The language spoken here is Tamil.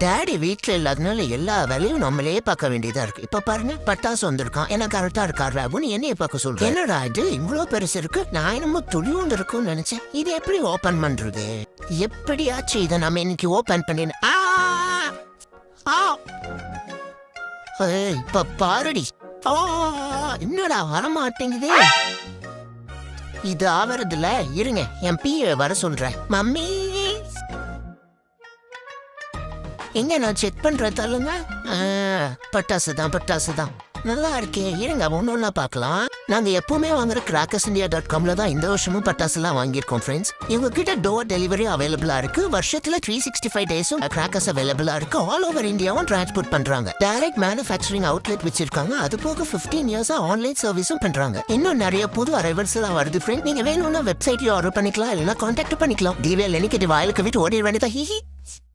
டாடி வீட்டுல இல்லாதனால எல்லா வேலையும் நம்மளே பார்க்க வேண்டியதா இருக்கு. இப்ப பாருங்க பட்டாசு வந்திருக்கான், எனக்கு கரெக்டா இருக்காரு அப்படின்னு என்னைய பார்க்க சொல்றேன். என்னடா இது இவ்வளவு பெருசு இருக்கு, நான் என்னமோ துளியோண்டு இருக்கும்னு நினைச்சேன். இது எப்படி ஓபன் பண்றது? எப்படியாச்சு இதை நம்ம இன்னைக்கு ஓபன் பண்ணின. இப்ப பாருடி. என்னடா வரமாட்டேங்குது. இது ஆவறதுல இருங்க, என் பிஏ வர சொல்றேன். மம்மி எங்க நான் செக் பண்றேன், தள்ளுங்க. பட்டாசுதான் நல்லா இருக்கே. இருங்க ஒன்னொன்னா பார்க்கலாம். நாங்க எப்பவுமே வாங்குற crackersindia.comல தான் இந்த வருஷமும் பட்டாசுலாம் வாங்கியிருக்கோம் ஃப்ரெண்ட்ஸ். இவங்க கிட்ட டோர் டெலிவரி அவைலபிளா இருக்கு. வருஷத்துல 365 டேஸும் கிராக்கர்ஸ் அவைலபிளா இருக்கு. ஆல் ஓவர் இந்தியாவும் டிரான்ஸ்போர்ட் பண்றாங்க. டைரக்ட் மேனுஃபேக்சரிங் அவுட்லெட் வச்சிருக்காங்க. அது போக 15 இயர்ஸா ஆன்லைன் சர்வீஸும் பண்றாங்க. இன்னும் நிறைய புது அரைவல்ஸ் எல்லாம் வருது ஃப்ரெண்ட். நீங்க வேணும்னா வெப்சைட்லயும் ஆர்டர் பண்ணிக்கலாம், இல்லைன்னா கான்டாக்ட் பண்ணிக்கலாம். டிவிஎல் என்னைக்கு வாயிலுக்கு விட்டு ஓடிட வேண்டியதா.